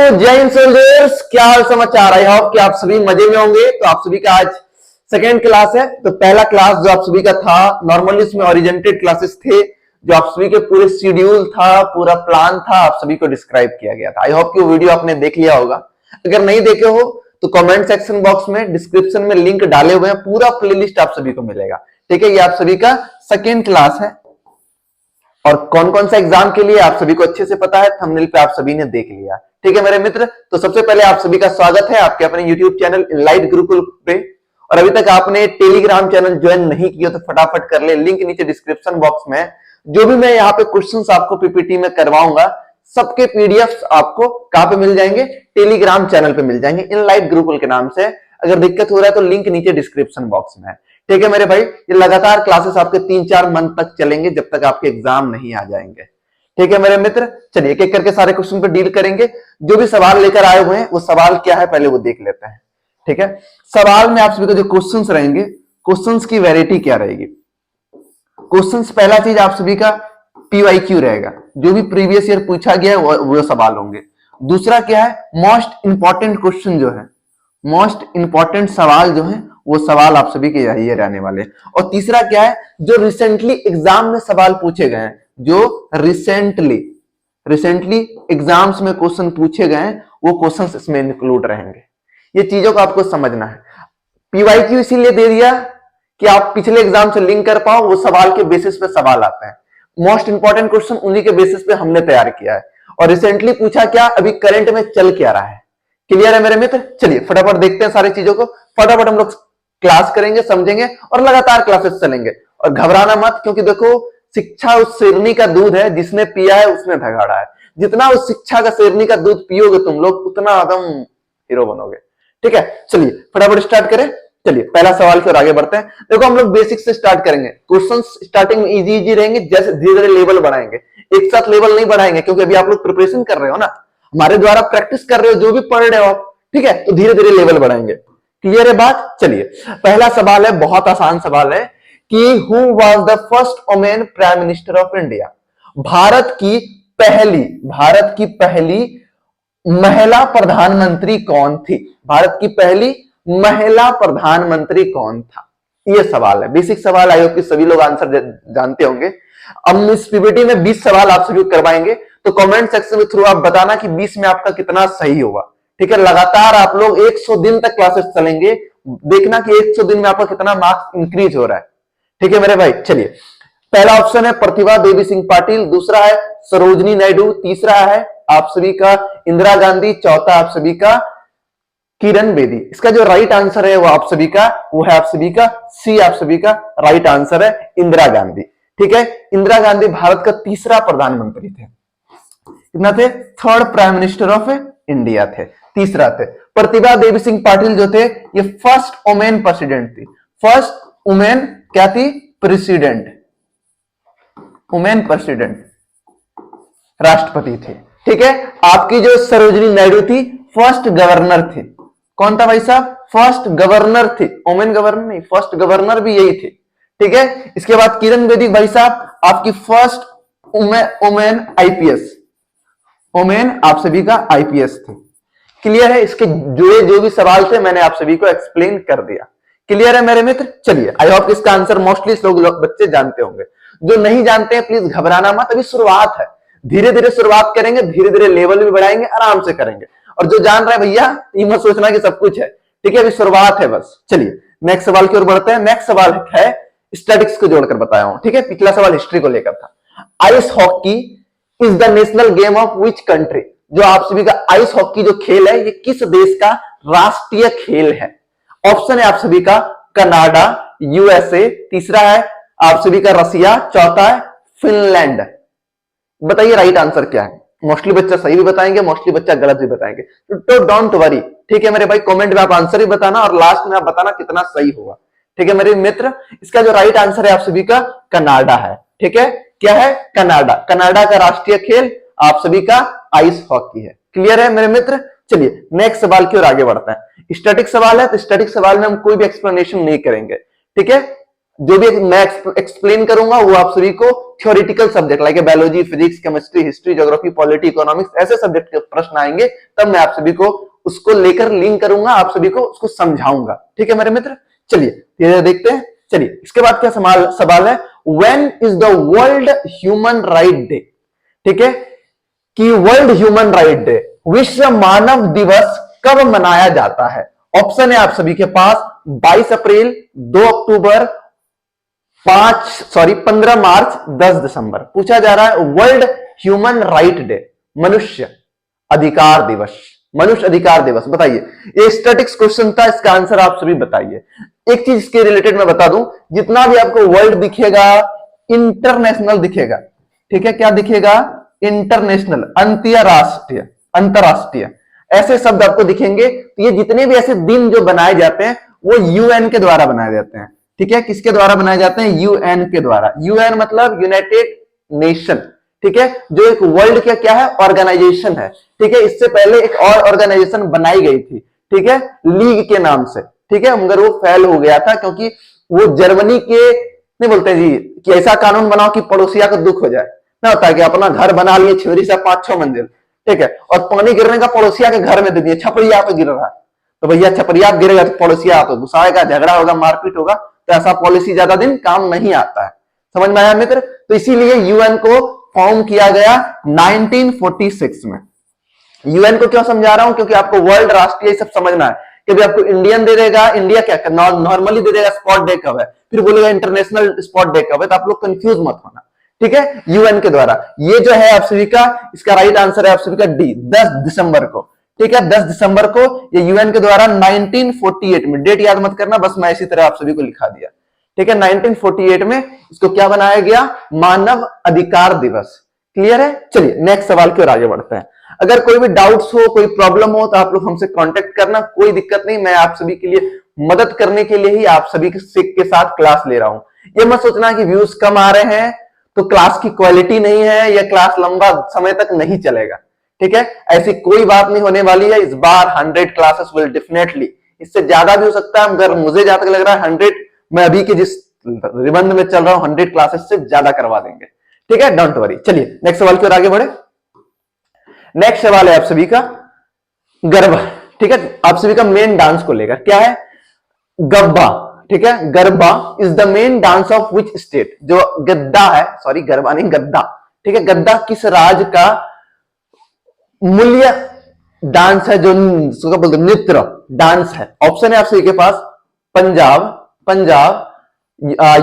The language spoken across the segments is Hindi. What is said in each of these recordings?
जय हिंद सोल्जर्स, क्या हाल समाचार। आई होप कि आप सभी मजे में होंगे। तो आप सभी का आज सेकेंड क्लास है। तो पहला क्लास जो आप सभी का था नॉर्मली उसमें ओरिजेंटेड क्लासेस थे, जो आप सभी के पूरे शेड्यूल था, पूरा प्लान था, आप सभी को डिस्क्राइब किया गया था। आई होप कि वो वीडियो आपने देख लिया होगा। अगर नहीं देखे हो तो कमेंट सेक्शन बॉक्स में डिस्क्रिप्शन में लिंक डाले हुए हैं, पूरा प्लेलिस्ट आप सभी को मिलेगा। ठीक है, ये आप सभी का सेकेंड क्लास है और कौन कौन सा एग्जाम के लिए आप सभी को अच्छे से पता है, थंबनेल पे आप सभी ने देख लिया। ठीक है मेरे मित्र, तो सबसे पहले आप सभी का स्वागत है आपके अपने YouTube चैनल इनलाइट गुरुकुल पे। और अभी तक आपने टेलीग्राम चैनल ज्वाइन नहीं किया तो फटाफट कर ले, लिंक नीचे डिस्क्रिप्शन बॉक्स में। जो भी मैं यहाँ पे क्वेश्चंस आपको पीपीटी में करवाऊंगा सबके पीडीएफ आपको कहां पे मिल जाएंगे, टेलीग्राम चैनल पे मिल जाएंगे इनलाइट गुरुकुल के नाम से। अगर दिक्कत हो रहा है तो लिंक नीचे डिस्क्रिप्शन बॉक्स में है। ठीक है मेरे भाई, ये लगातार क्लासेस आपके 3-4 मंथ तक चलेंगे जब तक आपके एग्जाम नहीं आ जाएंगे। ठीक है मेरे मित्र, चलिए एक एक करके सारे क्वेश्चन पे डील करेंगे। जो भी सवाल लेकर आए हुए हैं वो सवाल क्या है पहले वो देख लेते हैं। ठीक है, सवाल में आप सभी को जो क्वेश्चंस रहेंगे, क्वेश्चंस की वैरायटी क्या रहेगी। क्वेश्चंस पहला चीज आप सभी का पीवाईक्यू रहेगा, जो भी प्रीवियस ईयर पूछा गया है वो सवाल होंगे। दूसरा क्या है, मोस्ट इंपॉर्टेंट क्वेश्चन जो है, मोस्ट इंपॉर्टेंट सवाल जो है वो सवाल आप सभी के यही रहने वाले। और तीसरा क्या है, जो रिसेंटली एग्जाम में सवाल पूछे गए हैं, जो रिसेंटली एग्जाम्स में क्वेश्चन पूछे गए हैं वो क्वेश्चंस इसमें इंक्लूड रहेंगे। ये चीजों को आपको समझना है। पीवाईक्यू इसीलिए दे दिया कि आप पिछले एग्जाम से लिंक कर पाओ, वो सवाल के बेसिस पे सवाल आते हैं। मोस्ट इंपॉर्टेंट क्वेश्चन उन्हीं के बेसिस पे हमने तैयार किया है। और रिसेंटली पूछा क्या, अभी करंट में चल क्या रहा है। क्लियर है मेरे मित्र, चलिए फटाफट देखते हैं सारी चीजों को। फटाफट हम लोग क्लास करेंगे, समझेंगे और लगातार क्लासेस चलेंगे। और घबराना मत, क्योंकि देखो शिक्षा उस शेरनी का दूध है जिसने पिया है उसने धगाड़ा है। जितना उस शिक्षा का शेरनी का दूध पियोगे तुम लोग उतना एकदम हीरो बनोगे। ठीक है, चलिए फटाफट स्टार्ट करें। चलिए पहला सवाल की ओर आगे बढ़ते हैं। देखो हम लोग बेसिक से स्टार्ट करेंगे। क्वेश्चन स्टार्टिंग में इजी इजी रहेंगे, जैसे धीरे धीरे लेवल बढ़ाएंगे। एक साथ लेवल नहीं बढ़ाएंगे, क्योंकि अभी आप लोग प्रिपरेशन कर रहे हो ना, हमारे द्वारा प्रैक्टिस कर रहे हो, जो भी पढ़ रहे हो आप। ठीक है, तो धीरे धीरे लेवल बढ़ाएंगे। क्लियर है बात। चलिए पहला सवाल है, बहुत आसान सवाल है कि who was the first women prime minister of India. Bharat की पहली महिला प्रधानमंत्री कौन थी। भारत की पहली महिला प्रधानमंत्री कौन था, यह सवाल है। बेसिक सवाल, आयोग के सभी लोग आंसर जानते होंगे। अब इस पीपीटी में 20 सवाल आप सभी करवाएंगे, तो कमेंट सेक्शन के थ्रू आप बताना कि 20 में आपका कितना सही होगा। ठीक है, लगातार आप लोग 100 दिन तक क्लासेस चलेंगे, देखना कि 100 दिन में आपका कितना मार्क्स इंक्रीज हो रहा है। ठीक है मेरे भाई, चलिए पहला ऑप्शन है प्रतिभा देवी सिंह पाटिल, दूसरा है सरोजनी नायडू, तीसरा है आप सभी का इंदिरा गांधी, चौथा आप सभी का किरण बेदी। इसका जो राइट आंसर है वो आप सभी का, वो है आप सभी का सी, आप सभी का राइट आंसर है इंदिरा गांधी। ठीक है, इंदिरा गांधी भारत का तीसरा प्रधानमंत्री थे। कितना थे, third prime minister of India थे, तीसरा थे। प्रतिभा देवी सिंह पाटिल जो थे ये फर्स्ट वुमेन प्रेसिडेंट थी। फर्स्ट वुमेन क्या थी, प्रेसिडेंट, वुमेन प्रेसिडेंट, राष्ट्रपति थे। ठीक है, आपकी जो सरोजनी नायडू थी फर्स्ट गवर्नर थी। कौन था भाई साहब, फर्स्ट गवर्नर थी, वुमेन गवर्नर नहीं, फर्स्ट गवर्नर भी यही थी। ठीक है, इसके बाद किरण बेदी भाई साहब आपकी फर्स्ट वुमेन आईपीएस, वुमेन आप सभी का आईपीएस थे। क्लियर है, इसके जुड़े जो भी सवाल थे मैंने आप सभी को एक्सप्लेन कर दिया। क्लियर है मेरे मित्र, चलिए आई होप इसका आंसर मोस्टली लोग बच्चे जानते होंगे। जो नहीं जानते हैं प्लीज घबराना मत, अभी शुरुआत है, धीरे धीरे शुरुआत करेंगे, धीरे धीरे लेवल भी बढ़ाएंगे, आराम से करेंगे। और जो जान रहा है भैया ये मत सोचना कि सब कुछ है। ठीक है, अभी शुरुआत है बस। चलिए नेक्स्ट सवाल की ओर बढ़ते हैं। नेक्स्ट सवाल है स्टैटिक्स को जोड़कर बताया हूं। ठीक है, पिछला सवाल हिस्ट्री को लेकर था। Ice hockey is the national game of which country. जो आप सभी का आइस हॉकी जो खेल है ये किस देश का राष्ट्रीय खेल है। ऑप्शन है आप सभी का कनाडा, यूएसए, तीसरा है आप सभी का रसिया, चौथा है फिनलैंड। बताइए राइट आंसर क्या है। मोस्टली बच्चा सही भी बताएंगे, मोस्टली बच्चा गलत भी बताएंगे, तो डोंट वरी। ठीक है मेरे भाई, कमेंट में आप आंसर ही बताना और लास्ट में आप बताना कितना सही होगा। ठीक है मेरे मित्र, इसका जो राइट आंसर है आप सभी का कनाडा है। ठीक है, क्या है, कनाडा। कनाडा का राष्ट्रीय खेल आप सभी का आइस हॉकी है। क्लियर है मेरे मित्र, चलिए नेक्स्ट सवाल की ओर आगे बढ़ते हैं। स्टैटिक सवाल है, तो स्टैटिक सवाल में हम कोई भी एक्सप्लेनेशन नहीं करेंगे। ठीक है, जो भी मैं एक्सप्लेन करूंगा वो आप सभी को theoretical subject like biology, physics, chemistry, history, geography, polity, economics ऐसे सब्जेक्ट के प्रश्न आएंगे, तब मैं आप सभी को उसको लेकर लिंक करूंगा, आप सभी को उसको समझाऊंगा। ठीक है मेरे मित्र, चलिए ये देखते हैं। चलिए इसके बाद क्या सवाल है, when is the world human right day. ठीक है कि वर्ल्ड ह्यूमन राइट डे, विश्व मानव दिवस कब मनाया जाता है। ऑप्शन है आप सभी के पास 22 अप्रैल, 2 अक्टूबर, 15 मार्च, 10 दिसंबर। पूछा जा रहा है वर्ल्ड ह्यूमन राइट डे, मनुष्य अधिकार दिवस, मनुष्य अधिकार दिवस, बताइए। ये स्टैटिक्स क्वेश्चन था, इसका आंसर आप सभी बताइए। एक चीज इसके रिलेटेड मैं बता दूं, जितना भी आपको वर्ल्ड दिखेगा इंटरनेशनल दिखेगा। ठीक है, क्या दिखेगा, इंटरनेशनल, अंतरराष्ट्रीय, अंतरराष्ट्रीय ऐसे शब्द आपको दिखेंगे। तो ये जितने भी ऐसे दिन जो बनाए जाते हैं वो यूएन के द्वारा बनाए जाते हैं। ठीक है, किसके द्वारा बनाए जाते हैं, यूएन के द्वारा। यूएन मतलब यूनाइटेड नेशन। ठीक है, जो एक वर्ल्ड का क्या है, ऑर्गेनाइजेशन है। ठीक है, इससे पहले एक और ऑर्गेनाइजेशन बनाई गई थी, ठीक है, लीग के नाम से। ठीक है, मगर वो फेल हो गया था क्योंकि वो जर्मनी के नहीं बोलते जी कि ऐसा कानून बनाओ कि पड़ोसिया को दुख हो जाए। ना होता है कि अपना घर बना लिए छिवरी से 5-6 मंजिल, ठीक है, और पानी गिरने का पड़ोसिया के घर में दे दिए, छपरिया पे गिर रहा है, तो भैया छपरिया गिरेगा तो पड़ोसिया तो गुस्साएगा, झगड़ा होगा, मारपीट होगा। तो ऐसा पॉलिसी ज्यादा दिन काम नहीं आता है। समझ में आया मित्र? तो इसीलिए यूएन को फॉर्म किया गया 1946 में। यूएन को क्यों समझा रहा हूं, क्योंकि आपको वर्ल्ड, राष्ट्रीय सब समझना है। कभी आपको इंडियन दे देगा, इंडिया क्या नॉर्मली दे देगा स्पॉट डे कब है, फिर बोलेगा इंटरनेशनल स्पॉट डे कब है, तो आप लोग कंफ्यूज मत होना। ठीक है, यूएन के द्वारा ये जो है आप सभी का, इसका राइट आंसर है आप सभी का डी, 10 दिसंबर को। ठीक है, 10 दिसंबर को ये यूएन के द्वारा 1948 में, डेट याद मत करना, बस मैं इसी तरह आप सभी को लिखा दिया। ठीक है, 1948 में इसको क्या बनाया गया, मानव अधिकार दिवस। क्लियर है? चलिए नेक्स्ट सवाल की ओर आगे बढ़ते हैं। अगर कोई भी डाउट्स हो, कोई प्रॉब्लम हो, तो आप लोग हमसे कांटेक्ट करना, कोई दिक्कत नहीं। मैं आप सभी के लिए मदद करने के लिए ही आप सभी के साथ क्लास ले रहा हूं। ये मत सोचना कि व्यूज कम आ रहे हैं तो क्लास की क्वालिटी नहीं है या क्लास लंबा समय तक नहीं चलेगा। ठीक है, ऐसी कोई बात नहीं होने वाली है। इस बार 100 क्लासेस विल डेफिनेटली, इससे ज्यादा भी हो सकता है, मगर मुझे जहां तक लग रहा है 100, मैं अभी के जिस निबंध में चल रहा हूं 100 क्लासेस से ज्यादा करवा देंगे। ठीक है, डोंट वरी। चलिए नेक्स्ट सवाल की ओर आगे बढ़े। नेक्स्ट सवाल है आप सभी का गरबा। ठीक है, आप सभी का मेन डांस को लेकर क्या है, गरबा। ठीक है, garba is the main dance of which state. जो गद्दा है, सॉरी गरबा नहीं, गद्दा। ठीक है, गद्दा किस राज्य का मूल्य डांस है, जो बोलते नृत्य डांस है। ऑप्शन है आप सभी के पास पंजाब, पंजाब,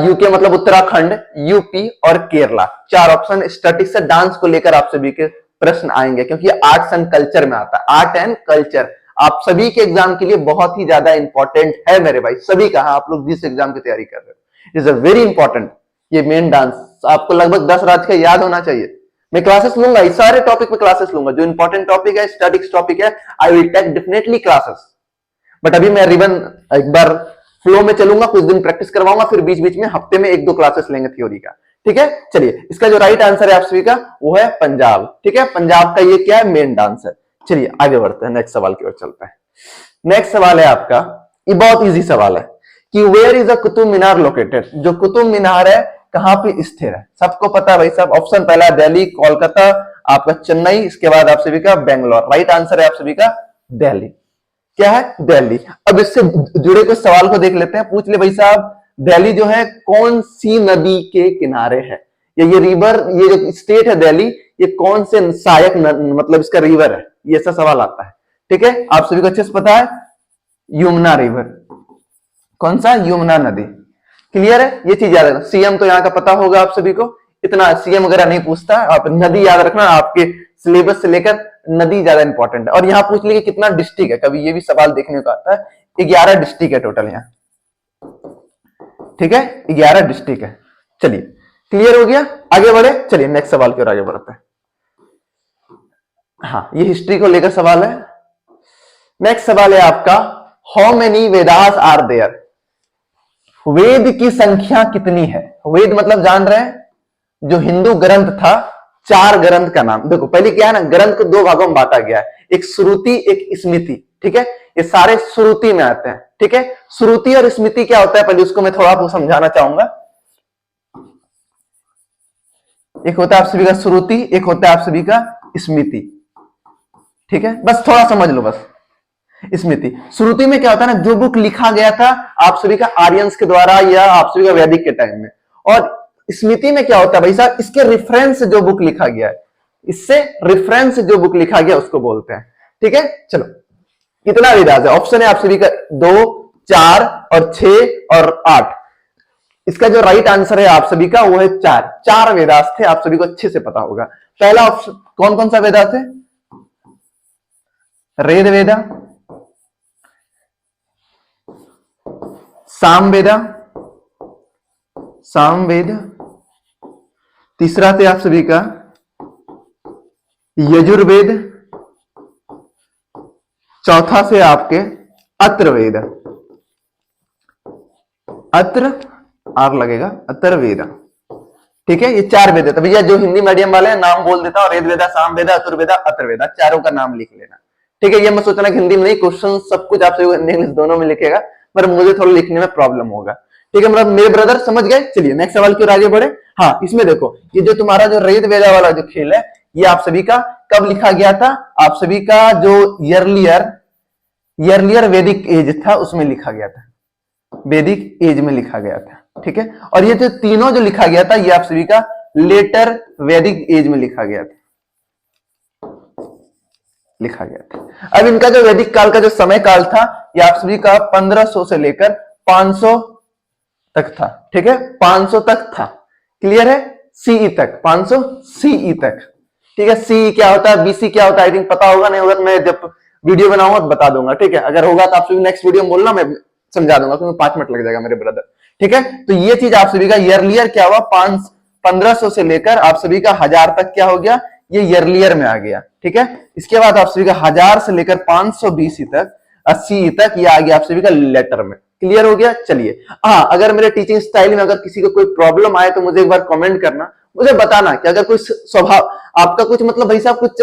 यूके मतलब उत्तराखंड, यूपी और केरला। 4 ऑप्शन स्टैटिक्स से डांस को लेकर आप सभी के प्रश्न आएंगे, क्योंकि आर्ट्स एंड कल्चर में आता है। आर्ट एंड कल्चर आप सभी के एग्जाम के लिए बहुत ही ज्यादा इंपॉर्टेंट है मेरे भाई, सभी का। आप लोग जिस एग्जाम की तैयारी कर रहे हो, इज अ वेरी इंपॉर्टेंट। ये मेन डांस आपको लगभग 10 राज्य का याद होना चाहिए। मैं क्लासेस लूंगा, इस सारे टॉपिक पे क्लासेस लूंगा। जो इंपॉर्टेंट टॉपिक है, स्टैटिक्स टॉपिक है, I will take definitely classes. But अभी मैं रिबन एक बार फ्लो में चलूंगा, कुछ दिन प्रैक्टिस करवाऊंगा, फिर बीच बीच में हफ्ते में 1-2 क्लासेस लेंगे थ्योरी का। ठीक है, चलिए इसका जो राइट आंसर है आप सभी का वो है पंजाब। ठीक है, पंजाब का ये क्या है, मेन डांस है। चलिए आगे बढ़ते हैं, नेक्स्ट सवाल की ओर चलते हैं। नेक्स्ट सवाल है आपका, ये बहुत इजी सवाल है कि where is a Qutub Minar located. जो कुतुब मीनार है कहां पे स्थिर है, सबको पता है भाई साहब। ऑप्शन पहला दिल्ली, कोलकाता, आपका चेन्नई, इसके बाद आप सभी का बेंगलोर। राइट आंसर है आप सभी का दिल्ली। क्या है, दिल्ली। अब इससे जुड़े कुछ सवाल को देख लेते हैं। पूछ ले भाई साहब, दिल्ली जो है कौन सी नदी के किनारे है, ये रिवर, ये जो स्टेट है दिल्ली, ये कौन से सहायक मतलब इसका रिवर है, ये ऐसा सवाल आता है। ठीक है, आप सभी को अच्छे से पता है, यमुना रिवर। कौन सा, यमुना नदी। क्लियर है, ये चीज याद रखना। सीएम तो यहाँ का पता होगा आप सभी को, इतना सीएम वगैरह नहीं पूछता, आप नदी याद रखना। आपके सिलेबस से लेकर नदी ज्यादा इंपॉर्टेंट है। और यहाँ पूछ लीजिए कितना डिस्ट्रिक्ट है, कभी ये भी सवाल देखने को आता है। 11 डिस्ट्रिक्ट है टोटल यहाँ। ठीक है, 11 डिस्ट्रिक्ट है। चलिए क्लियर हो गया, आगे बढ़े। चलिए नेक्स्ट सवाल की ओर आगे बढ़ते हैं। हाँ, ये हिस्ट्री को लेकर सवाल है। नेक्स्ट सवाल है आपका, how many Vedas are there. वेद की संख्या कितनी है। वेद मतलब जान रहे हैं, जो हिंदू ग्रंथ था, 4 ग्रंथ का नाम। देखो पहले क्या है ना, ग्रंथ को 2 भागों में बांटा गया है, एक श्रुति एक स्मृति। ठीक है, ये सारे श्रुति में आते हैं। ठीक है, श्रुति और स्मृति क्या होता है पहले उसको मैं थोड़ा आपको समझाना चाहूंगा। एक होता है आप सभी का श्रुति, एक होता है आप सभी का स्मृति। ठीक है, बस थोड़ा समझ लो बस। स्मृति, श्रुति में क्या होता है ना, जो बुक लिखा गया था आप सभी का आर्यंस के द्वारा या आप सभी का वैदिक के टाइम में। और स्मृति में क्या होता है भाई साहब, इसके रेफरेंस से जो बुक लिखा गया है, इससे रेफरेंस जो बुक लिखा गया उसको बोलते हैं। ठीक है, चलो कितना वेदास है, ऑप्शन है आप सभी का 2, 4 और 6 और 8। इसका जो राइट आंसर है आप सभी का वो है 4। 4 वेदास थे, आप सभी को अच्छे से पता होगा। पहला ऑप्शन कौन कौन सा वेदास है, ऋग वेदा, सामवेदा, सामवेद, तीसरा थे आप सभी का यजुर्वेद, चौथा से आपके अथर्ववेद, अत्र आर लगेगा, अथर्ववेद। ठीक है, ये 4 वेद है। तो भैया जो हिंदी मीडियम वाले हैं नाम बोल देता हूं, ऋग वेदा, सामवेदा, अथर्ववेदा, अथर्ववेदा, चारों का नाम लिख लेना। ठीक है, ये मत सोचना कि हिंदी में नहीं, क्वेश्चन सब कुछ आप सभी इंग्लिश दोनों में लिखेगा, पर मुझे थोड़ा लिखने में प्रॉब्लम होगा। ठीक है, मतलब मेरे ब्रदर समझ गए। चलिए नेक्स्ट सवाल की ओर आगे बढ़े। हाँ, इसमें देखो ये जो तुम्हारा जो ऋग वेदा वाला जो खेल है, ये आप सभी का कब लिखा गया था, आप सभी का जो ईयरलियर वैदिक एज था उसमें लिखा गया था, वैदिक एज में लिखा गया था। ठीक है, और ये जो तीनों जो लिखा गया था ये आप सभी का लेटर वैदिक एज में लिखा गया था, लिखा गया था। अब इनका जो वैदिक काल का जो समय काल था ये आप सभी का 1500 से लेकर 500 तक था। ठीक है, 500 तक था, क्लियर है, सीई तक, 500 सीई तक। ठीक है, सी क्या होता है, बीसी क्या होता है, आई थिंक पता होगा, नहीं होगा तो मैं जब वीडियो बनाऊंगा तो बता दूंगा। ठीक है, अगर होगा तो आप सभी नेक्स्ट वीडियो में बोलना, मैं समझा दूंगा, क्योंकि 5 मिनट लग जाएगा मेरे ब्रदर। ठीक है, तो ये चीज आप सभी का ईयरलियर क्या हुआ, 1500 से लेकर आप सभी का 1000 तक क्या हो गया, ये ईयरलियर में आ गया। ठीक है, इसके बाद आप सभी का 1000 से लेकर 500 बीसी तक, 80 तक ये आ गया आप सभी का लेटर में। क्लियर हो गया। चलिए, हाँ, अगर मेरे टीचिंग स्टाइल में अगर किसी को कोई प्रॉब्लम आए तो मुझे एक बार कमेंट करना, मुझे बताना कि अगर कोई स्वभाव आपका कुछ मतलब भाई साहब कुछ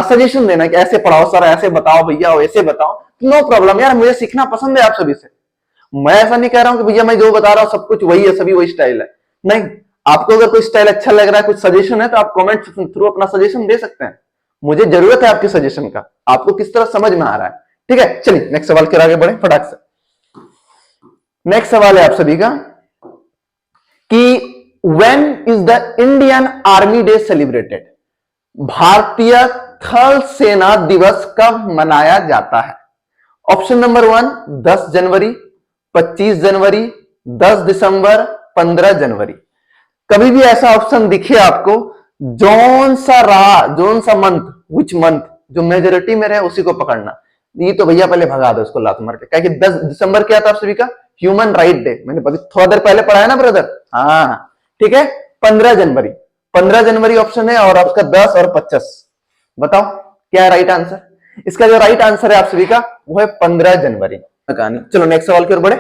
सजेशन देना कि ऐसे पढ़ाओ सर, ऐसे बताओ भैया, ऐसे बताओ, नो प्रॉब्लम यार, मुझे सीखना पसंद है आप सभी से। मैं ऐसा नहीं कह रहा हूं कि भैया मैं जो बता रहा हूं सब कुछ वही है, सभी वही स्टाइल है, नहीं। आपको अगर कोई स्टाइल अच्छा लग रहा है, कुछ सजेशन है, तो आप कमेंट थ्रू अपना सजेशन दे सकते हैं। मुझे जरूरत है आपके सजेशन का, आपको किस तरह समझ में आ रहा है। ठीक है, चलिए नेक्स्ट सवाल के आगे बढ़े फटाक से। नेक्स्ट सवाल है आप सभी का कि when is the Indian army day celebrated, भारतीय थल सेना दिवस कब मनाया जाता है। ऑप्शन नंबर 1 10 जनवरी, 25 जनवरी, 10 दिसंबर, 15 जनवरी। कभी भी ऐसा ऑप्शन दिखे आपको, जोन सा मंथ, विच मंथ जो मेजोरिटी में रहे उसी को पकड़ना। ये तो भैया पहले भगा दो उसको लात मार के, क्या कि 10 दिसंबर क्या था आप सभी का, ह्यूमन राइट डे, मैंने थोड़ा देर पहले पढ़ा है ना ब्रदर। हाँ ठीक है, 15 जनवरी, 15 जनवरी ऑप्शन है, और आपका 10 और 25, बताओ क्या है राइट आंसर। इसका जो राइट आंसर है आप सभी का वो है 15 जनवरी। कहानी, चलो नेक्स्ट सवाल की ओर बढ़े।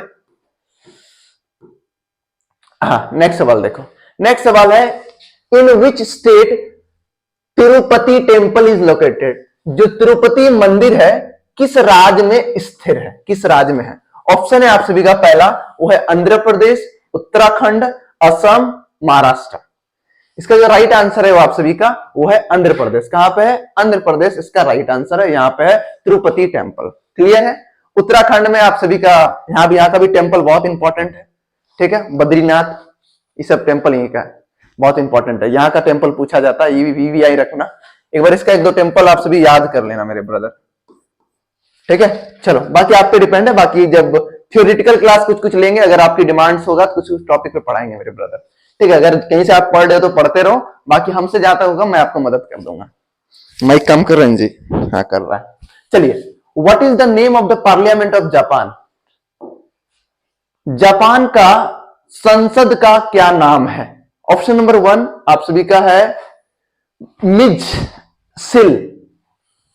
हाँ, नेक्स्ट सवाल देखो, नेक्स्ट सवाल है in which state Tirupati temple is located, जो तिरुपति मंदिर है किस राज्य में स्थिर है, किस राज्य में है। ऑप्शन है आप सभी का, पहला वो है आंध्र प्रदेश, उत्तराखंड, असम, महाराष्ट्र। इसका जो राइट आंसर है वो आप सभी का वो है आंध्र प्रदेश। कहां पे है, आंध्र प्रदेश इसका राइट आंसर है, यहां पे है तिरुपति टेम्पल। क्लियर है। उत्तराखंड में आप सभी का यहाँ का भी टेम्पल बहुत इंपॉर्टेंट है। ठीक है, बद्रीनाथ, ये सब टेम्पल यहीं का है, बहुत इंपॉर्टेंट है, यहाँ का टेम्पल पूछा जाता है, ये वीवीआई रखना एक बार, इसका 1-2 टेम्पल आप सभी याद कर लेना मेरे ब्रदर। ठीक है, चलो बाकी आप पे डिपेंड है, बाकी जब थ्योरेटिकल क्लास कुछ कुछ लेंगे, अगर आपकी डिमांड्स होगा तो कुछ कुछ टॉपिक पे पढ़ाएंगे मेरे ब्रदर। ठीक है, अगर कहीं से आप पढ़ रहे हो तो पढ़ते रहो, बाकी हमसे जहां तक होगा मैं आपको मदद कर दूंगा। माइक काम कर रहे हैं जी, हाँ कर रहा है। चलिए, what is the name of the parliament of Japan, Japan का संसद का क्या नाम है। ऑप्शन नंबर 1 आप सभी का है मिज सिल,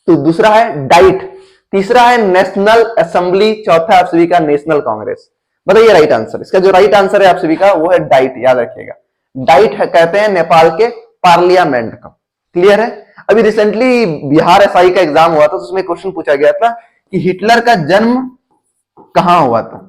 तो दूसरा है डाइट, तीसरा है नेशनल असेंबली, चौथा आप सभी का नेशनल कांग्रेस। बताइए राइट आंसर। इसका जो राइट आंसर है आप सभी का वो है डाइट, याद रखिएगा, डाइट कहते हैं नेपाल के पार्लियामेंट को। क्लियर है। अभी रिसेंटली बिहार एसआई का एग्जाम हुआ था, तो उसमें क्वेश्चन पूछा गया था कि हिटलर का जन्म कहां हुआ था।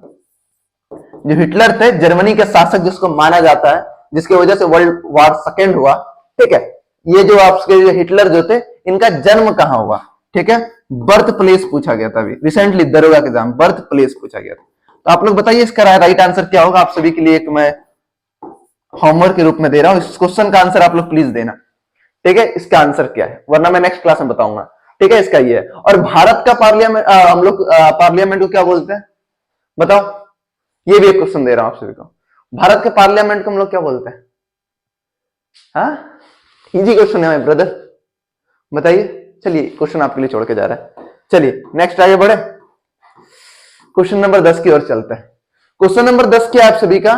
जो हिटलर थे जर्मनी के शासक, जिसको माना जाता है, जिसकी वजह से वर्ल्ड वॉर सेकेंड हुआ, ठीक है, ये जो आपके हिटलर जो थे, इनका जन्म कहां हुआ, ठीक है, बर्थ प्लेस पूछा गया था अभी रिसेंटली दरोगा के एग्जाम, बर्थ प्लेस पूछा गया था। तो आप लोग बताइए इसका राइट आंसर क्या होगा। आप सभी के लिए एक मैं होमवर्क के रूप में दे रहा हूं, इस क्वेश्चन का आंसर आप लोग प्लीज देना, ठीक है, इसका आंसर क्या है, वरना मैं नेक्स्ट क्लास में बताऊंगा, ठीक है, इसका ये है। और भारत का पार्लियामेंट, हम लोग पार्लियामेंट को क्या बोलते हैं, बताओ, ये भी एक क्वेश्चन दे रहा हूं आप सभी को, भारत के पार्लियामेंट को हम लोग क्या बोलते हैं, हाँ, इजी क्वेश्चन है मेरे ब्रदर, बताइए। चलिए क्वेश्चन आपके लिए छोड़ के जा रहा है। चलिए नेक्स्ट आगे बढ़े, क्वेश्चन नंबर 10 की ओर चलते हैं। क्वेश्चन नंबर 10 क्या है आप सभी का,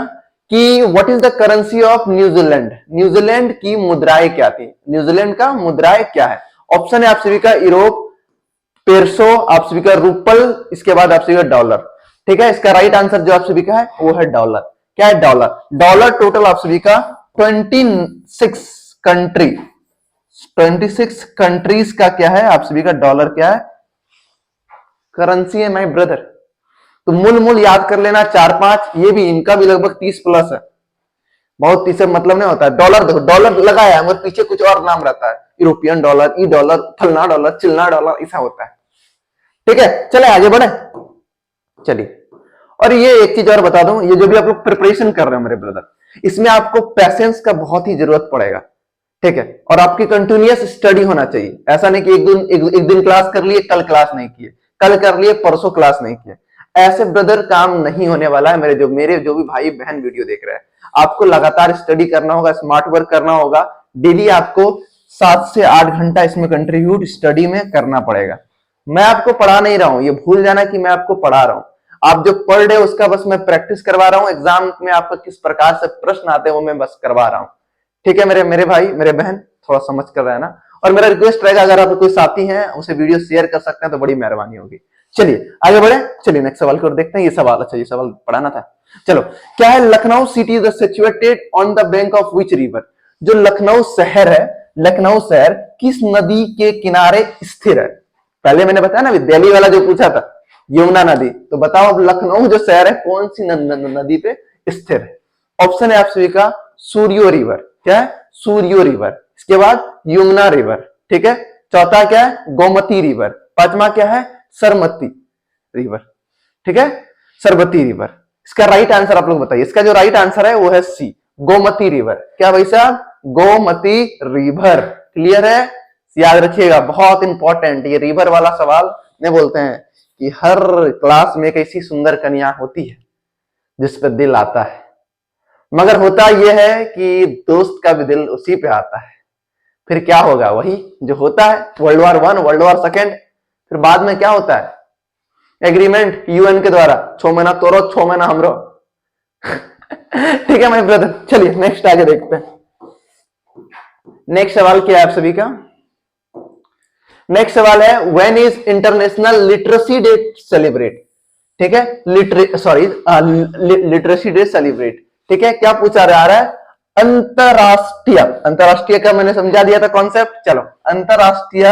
कि what is the currency of New Zealand. New Zealand की मुद्राएं क्या थी, न्यूजीलैंड का मुद्राएं क्या है। ऑप्शन है आप सभी का यूरोप, पेरसो, आप सभी का रूपल, इसके बाद आप सभी का डॉलर, ठीक है। इसका राइट आंसर जो आप सभी का है वो है डॉलर। क्या है, डॉलर। डॉलर टोटल आप सभी का 26 कंट्रीज का क्या है, आप सभी का डॉलर क्या है, करेंसी है माय ब्रदर। तो मूल याद कर लेना 4-5, ये भी इनका भी लगभग 30 प्लस है, बहुत 30 मतलब नहीं होता है। डॉलर देखो, डॉलर लगाया है मगर पीछे कुछ और नाम रहता है, यूरोपियन डॉलर, ई डॉलर, फलना डॉलर, चिलना डॉलर, ऐसा होता है, ठीक है। चले आगे बढ़े, चलिए। और ये एक चीज और बता दूं, ये जो भी आप लोग प्रिपरेशन कर रहे हो मेरे ब्रदर, इसमें आपको पैसेंस का बहुत ही जरूरत पड़ेगा, ठीक है, और आपकी कंटिन्यूअस स्टडी होना चाहिए। ऐसा नहीं कि एक दिन क्लास कर लिए, कल क्लास नहीं किए, कल कर लिए, परसों क्लास नहीं किए, ऐसे ब्रदर काम नहीं होने वाला है। मेरे जो भी भाई बहन वीडियो देख रहे हैं, आपको लगातार स्टडी करना होगा, स्मार्ट वर्क करना होगा, डेली आपको 7 से 8 घंटा इसमें कंट्रीब्यूट स्टडी में करना पड़ेगा। मैं आपको पढ़ा नहीं रहा हूं, ये भूल जाना कि मैं आपको पढ़ा रहा हूं। आप जो पढ़ रहे हो उसका बस मैं प्रैक्टिस करवा रहा हूं, एग्जाम में आपको किस प्रकार से प्रश्न आते हैं वो मैं बस करवा रहा हूं, ठीक है। मेरे भाई मेरे बहन थोड़ा समझ कर रहे हैं ना। और मेरा रिक्वेस्ट रहेगा, अगर आप कोई साथी हैं उसे वीडियो शेयर कर सकते हैं तो बड़ी मेहरबानी होगी। चलिए आगे बढ़े, चलिए नेक्स्ट सवाल की ओर देखते हैं। ये सवाल, अच्छा ये सवाल पढ़ाना था, चलो। क्या है, Lucknow city is situated on the bank of which river. जो लखनऊ शहर है, लखनऊ शहर किस नदी के किनारे स्थिर है। पहले मैंने बताया ना, दिल्ली वाला जो पूछा था, यमुना नदी। तो बताओ अब लखनऊ जो शहर है कौन सी नदी पे स्थिर है। ऑप्शन है आप सभी का सूर्यो रिवर, क्या है, सूर्यो रिवर, इसके बाद यमुना रिवर, ठीक है, चौथा क्या है, गोमती रिवर, पांचवा क्या है, सरमती रिवर, ठीक है, सरबती रिवर। इसका राइट आंसर आप लोग बताइए। इसका जो राइट आंसर है वो है सी, गोमती रिवर। क्या भाई साहब, गोमती रिवर। क्लियर है, याद रखिएगा, बहुत इंपॉर्टेंट ये रिवर वाला सवाल। ने बोलते हैं कि हर क्लास में एक ऐसी सुंदर कन्या होती है जिस पर दिल आता है, मगर होता यह है कि दोस्त का भी दिल उसी पे आता है। फिर क्या होगा, वही जो होता है वर्ल्ड वॉर 1, वर्ल्ड वॉर 2, फिर बाद में क्या होता है, एग्रीमेंट यूएन के द्वारा, 6 महीना तोरो 6 महीना हमरो। ठीक है माय ब्रदर, चलिए नेक्स्ट आगे देखते हैं। नेक्स्ट सवाल क्या है आप सभी का, नेक्स्ट सवाल है when is international literacy day celebrate, ठीक है, लिटरेसी डे सेलिब्रेट, ठीक है। क्या पूछा जा रहा है, अंतरराष्ट्रीय का मैंने समझा दिया था कॉन्सेप्ट। चलो, अंतरराष्ट्रीय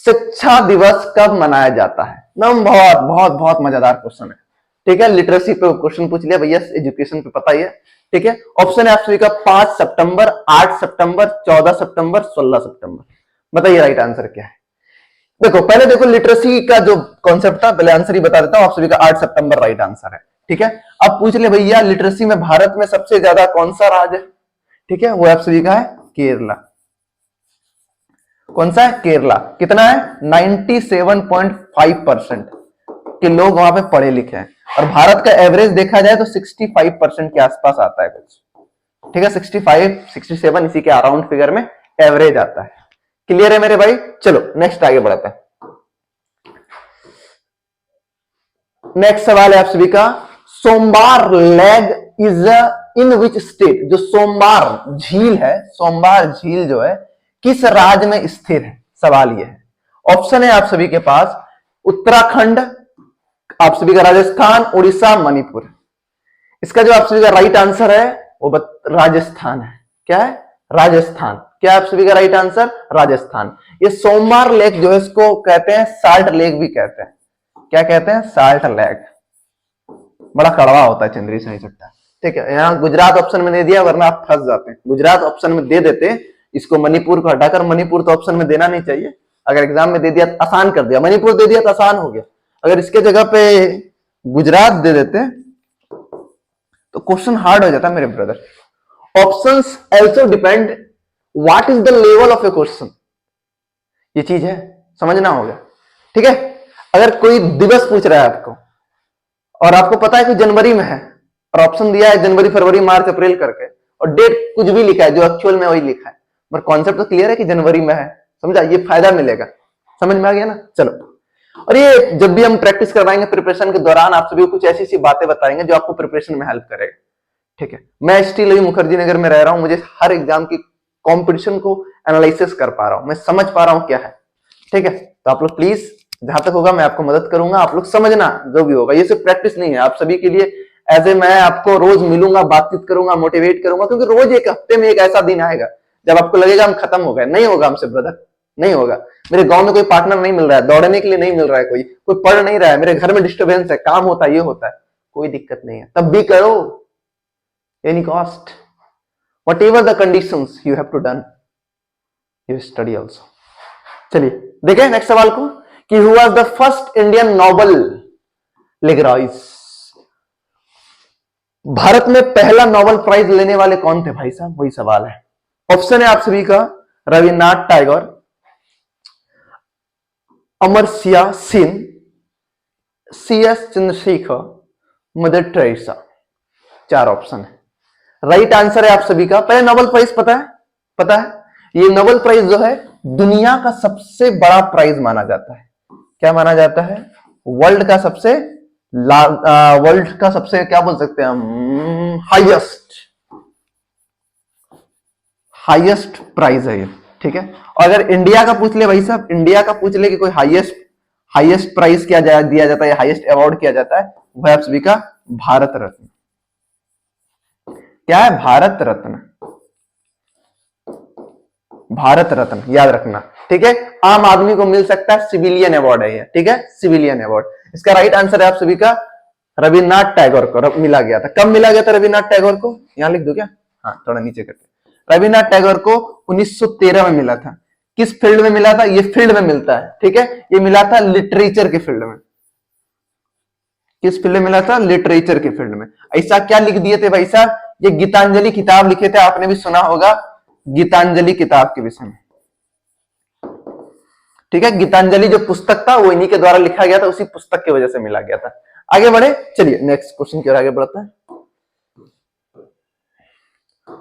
शिक्षा दिवस कब मनाया जाता है। बहुत बहुत बहुत मजेदार क्वेश्चन है, ठीक है। लिटरेसी पे क्वेश्चन पूछ लिया भैया, एजुकेशन पे पता ही है, ठीक है। ऑप्शन है आप सभी का 5 सितंबर, 8 सितंबर, 14 सितंबर, 16 सितंबर। बताइए राइट आंसर क्या है। देखो पहले देखो, लिटरेसी का जो कॉन्सेप्ट था, पहले आंसर ही बता देता हूं आप सभी का, 8 सितंबर राइट आंसर है, ठीक है। अब पूछ ले भैया, लिटरेसी में भारत में सबसे ज्यादा कौन सा राज्य है, ठीक है, वो आप सभी का है केरला। कौन सा है, केरला। कितना है, 97.5% के लोग वहां पे पढ़े लिखे हैं। और भारत का एवरेज देखा जाए तो 65% के आसपास आता है कुछ, ठीक है, 65, 67 इसी के अराउंड फिगर में एवरेज आता है। क्लियर है मेरे भाई, चलो नेक्स्ट आगे बढ़ते हैं। नेक्स्ट सवाल है आप सभी का, सोमवार leg is in which state. जो सोमवार झील है, सोमवार झील जो है किस राज्य में स्थिर है, सवाल यह है। ऑप्शन है आप सभी के पास उत्तराखंड, आप सभी का राजस्थान, उड़ीसा, मणिपुर। इसका जो आप सभी का राइट आंसर है वो राजस्थान है। क्या है, राजस्थान। क्या आप सभी का राइट आंसर? राजस्थान। ये सोमवार लेक जो है इसको कहते हैं साल्ट लेक भी कहते हैं। क्या कहते हैं? Salt lake. बड़ा कड़वा होता है चंद्री शाही चट्टा। ठीक है, यहाँ गुजरात ऑप्शन में दे दिया वरना आप फंस जाते हैं। गुजरात ऑप्शन में दे देते, इसको मणिपुर को हटाकर, मणिपुर तो ऑप्शन में देना नहीं चाहिए। अगर एग्जाम में दे दिया तो आसान कर दिया, मणिपुर दे दिया तो आसान हो गया। अगर इसके जगह पे गुजरात दे देते तो क्वेश्चन हार्ड हो जाता मेरे brother. Options also depend what is the level of A question, ये चीज है, समझना होगा। ठीक है, अगर कोई दिवस पूछ रहा है आपको और आपको पता है कि जनवरी में है और ऑप्शन दिया है जनवरी, फरवरी, मार्च, अप्रैल करके, और डेट कुछ भी लिखा है, जो एक्चुअल में वही लिखा है, पर कॉन्सेप्ट तो क्लियर है कि जनवरी में है, समझा? ये फायदा मिलेगा, समझ में आ गया ना? चलो, और ये जब भी हम प्रैक्टिस करवाएंगे प्रिपरेशन के दौरान आप सभी को कुछ ऐसी सी बातें बताएंगे जो आपको प्रिपरेशन में हेल्प करेगा। ठीक है, मैं स्टिल अभी मुखर्जी नगर में रह रहा हूं, मुझे हर एग्जाम की कंपटीशन को एनालिसिस कर पा रहा हूं, मैं समझ पा रहा हूं क्या है। ठीक है, तो आप लोग प्लीज जहां तक होगा मैं आपको मदद करूंगा, आप लोग समझना जो भी होगा। ये सिर्फ प्रैक्टिस नहीं है, आप सभी के लिए एज ए मैं आपको रोज मिलूंगा, बातचीत करूंगा, मोटिवेट करूंगा, क्योंकि रोज एक हफ्ते में एक ऐसा दिन आएगा जब आपको लगेगा हम खत्म हो गए। नहीं होगा हमसे ब्रदर, नहीं होगा। मेरे गांव में कोई पार्टनर नहीं मिल रहा है, दौड़ने के लिए नहीं मिल रहा है, कोई पढ़ नहीं रहा है, मेरे घर में डिस्टर्बेंस है, काम होता है, ये होता है, कोई दिक्कत नहीं है, तब भी करो, any cost, whatever the conditions you have to done, you study also. चलिए देखें नेक्स्ट सवाल को कि who was the first Indian Nobel prize, भारत में पहला नोबेल प्राइज लेने वाले कौन थे भाई साहब, वही सवाल है। ऑप्शन है आप सभी का Rabindranath Tagore, Amartya Sen, CS Chandrashekhar, mother Teresa, 4 option है। राइट आंसर है आप सभी का, पहले नोबेल प्राइज पता है? पता है, ये नोबेल प्राइज जो है दुनिया का सबसे बड़ा प्राइज माना जाता है। क्या माना जाता है? वर्ल्ड का सबसे क्या बोल सकते हैं हम, हाईएस्ट प्राइज है ये। ठीक है, और अगर इंडिया का पूछ ले भाई साहब, इंडिया का पूछ ले कि कोई हाईएस्ट प्राइज क्या दिया जाता है, हाईएस्ट अवार्ड किया जाता है, वह आप सभी का भारत रत्न। क्या है? भारत रत्न, भारत रत्न, याद रखना। ठीक है, आम आदमी को मिल सकता है, सिविलियन अवार्ड है ये। ठीक है, सिविलियन अवार्ड। इसका राइट आंसर है आप सभी का रविन्द्रनाथ टैगोर को मिला गया था। कब मिला गया था रविन्द्रनाथ टैगोर को? यहां लिख दो क्या? हाँ, थोड़ा नीचे करके। रविन्द्रनाथ टैगोर को 1913 में मिला था। किस फील्ड में मिला था? ये फील्ड में मिलता है। ठीक है, ये मिला था लिटरेचर के फील्ड में। किस फील्ड में मिला था? लिटरेचर के फील्ड में। ऐसा क्या लिख दिए थे भाई साहब? ये गीतांजलि किताब लिखे थे, आपने भी सुना होगा गीतांजलि किताब के विषय में। ठीक है, गीतांजलि जो पुस्तक था वो इन्हीं के द्वारा लिखा गया था, उसी पुस्तक की वजह से मिला गया था। आगे बढ़े, चलिए नेक्स्ट क्वेश्चन की ओर आगे बढ़ते हैं।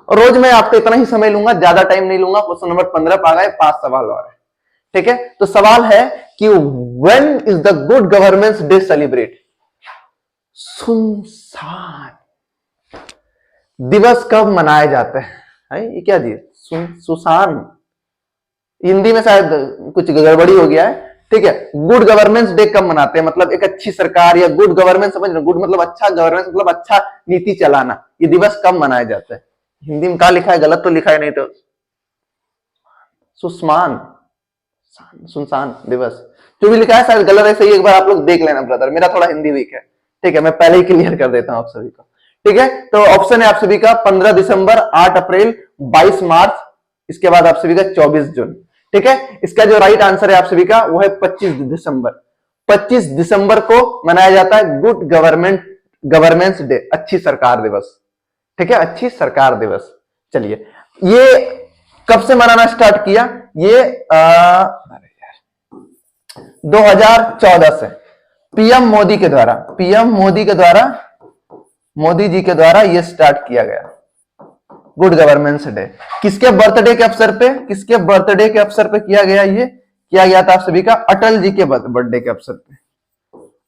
और रोज मैं आपको इतना ही समय लूंगा, ज्यादा टाइम नहीं लूंगा। क्वेश्चन नंबर 15 पा गए, 5 सवाल और है। ठीक है, तो सवाल है कि when is the good governance day celebrate? सुनसान दिवस कब मनाए जाते हैं? ये क्या जी, सुसान, हिंदी में शायद कुछ गड़बड़ी हो गया है। ठीक है, गुड गवर्नेंस डे कब मनाते हैं? मतलब एक अच्छी सरकार या गुड गवर्नेंस, समझ रहे? गुड मतलब अच्छा, गवर्नेंस मतलब अच्छा नीति चलाना। ये दिवस कब मनाया जाता है? हिंदी में क्या लिखा है? गलत तो लिखा है नहीं तो? सुस्मान, सुनसान दिवस, जो भी लिखा है शायद गलत है, सही एक बार आप लोग देख लेना ब्रदर, मेरा थोड़ा हिंदी वीक है। ठीक है, मैं पहले ही क्लियर कर देता हूं आप सभी को। ठीक है, तो ऑप्शन है आप सभी का 15 दिसंबर, 8 अप्रैल, 22 मार्च, इसके बाद आप सभी का 24 जून। ठीक है, इसका जो राइट आंसर है आप सभी का वो है 25 दिसंबर। 25 दिसंबर को मनाया जाता है गुड गवर्नेंस डे, अच्छी सरकार दिवस। ठीक है, अच्छी सरकार दिवस। चलिए, ये कब से मनाना स्टार्ट किया? ये 2014 से पीएम मोदी के द्वारा, मोदी जी के द्वारा ये स्टार्ट किया गया गुड गवर्नेंस डे। किसके बर्थडे के अवसर पे? किसके बर्थडे के अवसर पे किया गया? ये किया गया था आप सभी का अटल जी के बर्थडे के अवसर पे।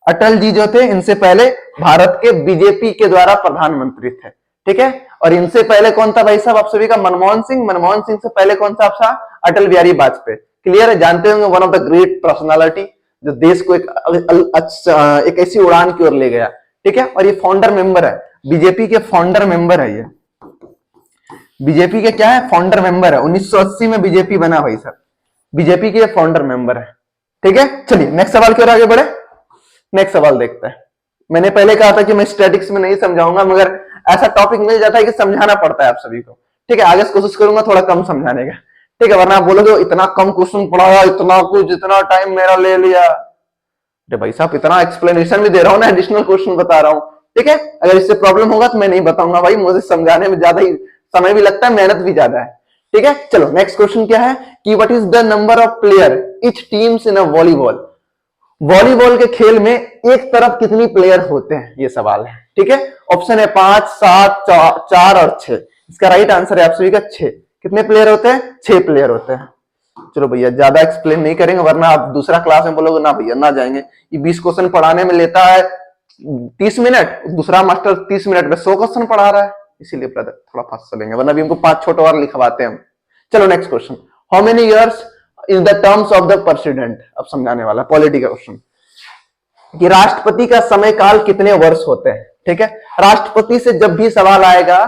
अटल जी जो थे, इनसे पहले भारत के बीजेपी के द्वारा प्रधानमंत्री थे। ठीक है, और इनसे पहले कौन था भाई साहब आप सभी का? मनमोहन सिंह। मनमोहन सिंह से पहले कौन सा था? अटल बिहारी वाजपेयी। क्लियर है, जानते होंगे, one of the great personality जो देश को एक ऐसी उड़ान की ओर ले गया। ठीक है, और ये फाउंडर मेंबर है, बीजेपी के फाउंडर मेंबर है ये। बीजेपी के क्या है, फाउंडर मेंबर है, 1980 में बीजेपी बना भाई साहब, बीजेपी के फाउंडर मेंबर है। ठीक है, चलिए नेक्स्ट सवाल की ओर आगे बढ़े। नेक्स्ट सवाल देखते हैं। मैंने पहले कहा था कि मैं स्टैटिक्स में नहीं समझाऊंगा, मगर ऐसा टॉपिक मिल जाता है कि समझाना पड़ता है आप सभी को। ठीक है, आगे से कोशिश करूंगा थोड़ा कम समझाने का। ठीक है, वरना आप बोलोगे इतना कम क्वेश्चन पढ़ाया, इतना कुछ, इतना टाइम मेरा ले लिया। अरे भाई साहब, इतना एक्सप्लेनेशन भी दे रहा हूं ना, एडिशनल क्वेश्चन बता रहा हूं। ठीक है, अगर इससे प्रॉब्लम होगा तो मैं नहीं बताऊंगा भाई, मुझे समझाने में ज्यादा ही समय भी लगता है, मेहनत भी ज्यादा है। ठीक है, चलो नेक्स्ट क्वेश्चन क्या है कि what is the number of player each teams in a volleyball. Volleyball के खेल में एक तरफ कितनी प्लेयर होते हैं, ये सवाल है। ठीक है, ऑप्शन है 5, 7, 4 और 6। इसका राइट आंसर है आप सभी का 6। कितने प्लेयर होते हैं, 6 प्लेयर होते हैं। चलो भैया, ज्यादा एक्सप्लेन नहीं करेंगे, वरना आप दूसरा क्लास में बोलोगे ना भैया ना जाएंगे, ये 20 क्वेश्चन पढ़ाने में लेता है 30 मिनट, दूसरा मास्टर 30 मिनट में 100 क्वेश्चन पढ़ा रहा है, इसीलिए थोड़ा फास्ट चलेंगे, वरना भी हमको 5 छोटे और लिखवाते हैं हम। चलो next question, how many years in the terms of the president. अब समझाने वाला पॉलिटी का क्वेश्चन कि राष्ट्रपति का समय काल कितने वर्ष होते हैं। ठीक है, राष्ट्रपति से जब भी सवाल आएगा,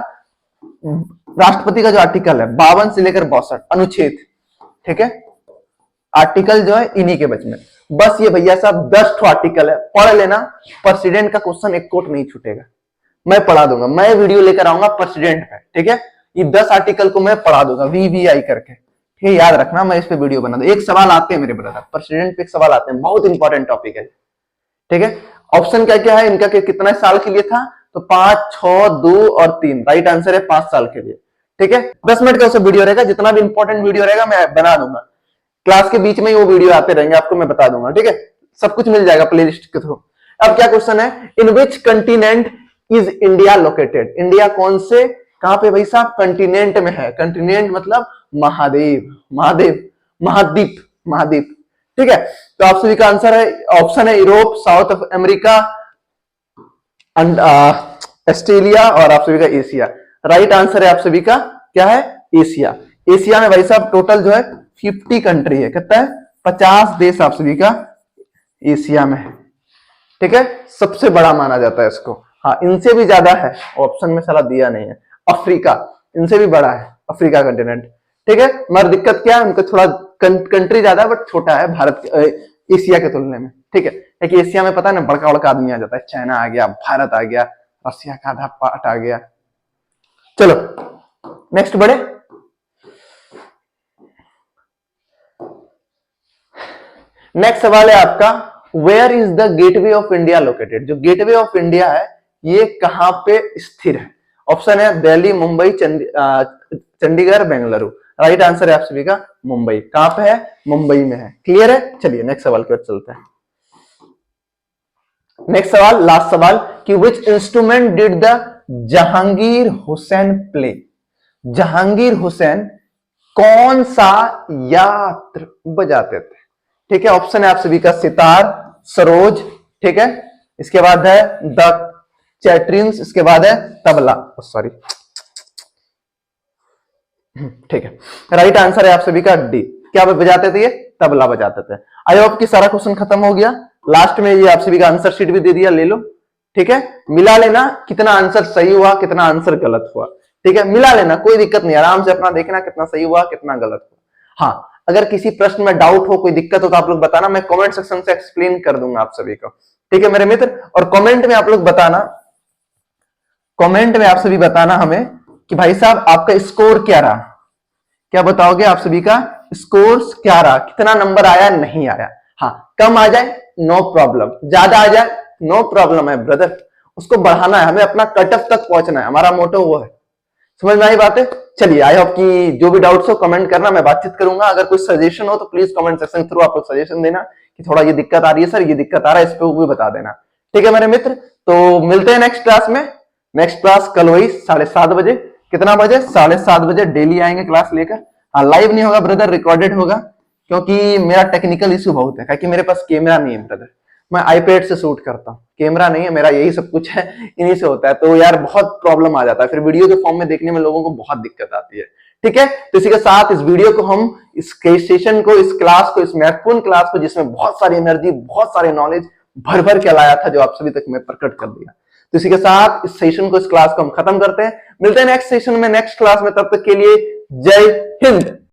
राष्ट्रपति का जो आर्टिकल है 52 से लेकर 62 अनुच्छेद, ठीक है, आर्टिकल जो है इन्हीं के बच में, बस ये भैया साहब 10 ठो आर्टिकल है, पढ़ लेना। प्रेसिडेंट का क्वेश्चन एक कोट नहीं छूटेगा, मैं पढ़ा दूंगा, मैं वीडियो लेकर आऊंगा प्रेसिडेंट पे। ठीक है, ये 10 आर्टिकल को मैं पढ़ा दूंगा VVI करके। ठीक है, याद रखना, मैं इस पे वीडियो बना दूं। एक सवाल आते हैं मेरे ब्रदर, प्रेसिडेंट पे एक सवाल आते हैं, बहुत इंपॉर्टेंट टॉपिक है। ठीक है, ऑप्शन क्या क्या है इनका, कितना साल के लिए था, तो 5, 6, 2 और 3। राइट आंसर है 5 साल के लिए। ठीक है, 10 मिनट का उसे वीडियो रहेगा, जितना भी इंपॉर्टेंट वीडियो रहेगा मैं बना दूंगा, क्लास के बीच में ही वो वीडियो आते रहेंगे, आपको मैं बता दूंगा। ठीक है, सब कुछ मिल जाएगा प्लेलिस्ट के थ्रू। अब क्या क्वेश्चन है, in which continent is India located. India कौन से, कहां पे भाई साहब, कंटिनेंट में है। कंटिनेंट मतलब महादेव, महादेव, महाद्वीप, महाद्वीप। ठीक है, तो आप सभी का आंसर है, ऑप्शन है यूरोप, साउथ अमेरिका, ऑस्ट्रेलिया और आप सभी का एशिया। राइट आंसर है आप सभी का क्या है, एशिया। एशिया में भाई साहब टोटल जो है 50 कंट्री है, कितना है, 50 देश आप सभी का एशिया में है। ठीक है, सबसे बड़ा माना जाता है इसको। हाँ, इनसे भी ज्यादा है, ऑप्शन में साला दिया नहीं है, अफ्रीका, इनसे भी बड़ा है अफ्रीका कंटिनेंट। ठीक है, मगर दिक्कत क्या है, उनका थोड़ा कंट्री ज्यादा है बट छोटा है भारत एशिया के तुलने में। ठीक है, क्योंकि एशिया में पता है ना बड़का बड़का आदमी आ जाता है, चाइना आ गया, भारत आ गया, रसिया का आधा पार्ट आ गया। चलो नेक्स्ट बढ़े। नेक्स्ट सवाल है आपका, where is the Gateway of India located. जो गेटवे ऑफ इंडिया है ये कहां पे स्थिर है। ऑप्शन है दिल्ली, मुंबई, चंडीगढ़, बेंगलुरु। राइट आंसर है आप सभी का मुंबई। कहां पे है, मुंबई में है। क्लियर है, चलिए नेक्स्ट सवाल की ओर चलते हैं। नेक्स्ट सवाल, लास्ट सवाल कि which instrument did the Jahangir Hussain play. Jahangir Hussain कौन सा यंत्र बजाते थे। ठीक है, ऑप्शन है आप सभी का सितार, सरोज, ठीक है, इसके बाद है द चैट्रिन्स, इसके बाद है तबला, सॉरी, ठीक है। राइट आंसर है आप सभी का डी। क्या बजाते थे ये, तबला बजाते थे। आई होप कि सारा क्वेश्चन खत्म हो गया। लास्ट में ये आप सभी का आंसर शीट भी दे दिया, ले लो। ठीक है, मिला लेना कितना आंसर सही हुआ कितना आंसर गलत हुआ। ठीक है, मिला लेना, कोई दिक्कत नहीं, आराम से अपना देखना कितना सही हुआ कितना गलत हुआ। हाँ, अगर किसी प्रश्न में डाउट हो, कोई दिक्कत हो तो आप लोग बताना, मैं कमेंट सेक्शन से एक्सप्लेन कर दूंगा आप सभी को। ठीक है मेरे मित्र, और कमेंट में आप लोग बताना, कमेंट में आप सभी बताना हमें कि भाई साहब आपका स्कोर क्या रहा। क्या बताओगे आप सभी का स्कोर क्या रहा, कितना नंबर आया नहीं आया। हाँ, कम आ जाए नो प्रॉब्लम, ज्यादा आ जाए नो प्रॉब्लम है ब्रदर, उसको बढ़ाना है, हमें अपना कट ऑफ तक पहुंचना है, हमारा मोटो वो है। समझ में आई बात है। चलिए, आई होप कि जो भी डाउट्स हो कमेंट करना, मैं बातचीत करूंगा। अगर कोई सजेशन हो तो प्लीज कमेंट सेक्शन के थ्रू आप लोग सजेशन देना कि थोड़ा ये दिक्कत आ रही है सर, ये दिक्कत आ रहा है, इस पे वो भी बता देना। ठीक है मेरे मित्र, तो मिलते हैं नेक्स्ट क्लास में। नेक्स्ट क्लास कल वही 7:30 बजे। कितना बजे, 7:30 बजे डेली आएंगे क्लास लेकर। हाँ, लाइव नहीं होगा ब्रदर, रिकॉर्डेड होगा, क्योंकि मेरा टेक्निकल इशू बहुत है, क्योंकि मेरे पास कैमरा नहीं है ब्रदर, मैं आईपैड से शूट करता हूँ, कैमरा नहीं है मेरा, यही सब कुछ है, इन्हीं से होता है। तो यार बहुत प्रॉब्लम आ जाता है, फिर वीडियो के फॉर्म में देखने में लोगों को बहुत दिक्कत आती है। ठीक है, तो इसी के साथ इस वीडियो को हम, इस सेशन को, इस क्लास को, इस महत्वपूर्ण क्लास को जिसमें बहुत सारी एनर्जी बहुत सारे नॉलेज भर भर के लाया था, जो आप सभी तक मैं प्रकट कर दिया। तो इसी के साथ इस सेशन को, इस क्लास को हम खत्म करते हैं। मिलते हैं नेक्स्ट सेशन में, नेक्स्ट क्लास में। तब तक के लिए जय हिंद।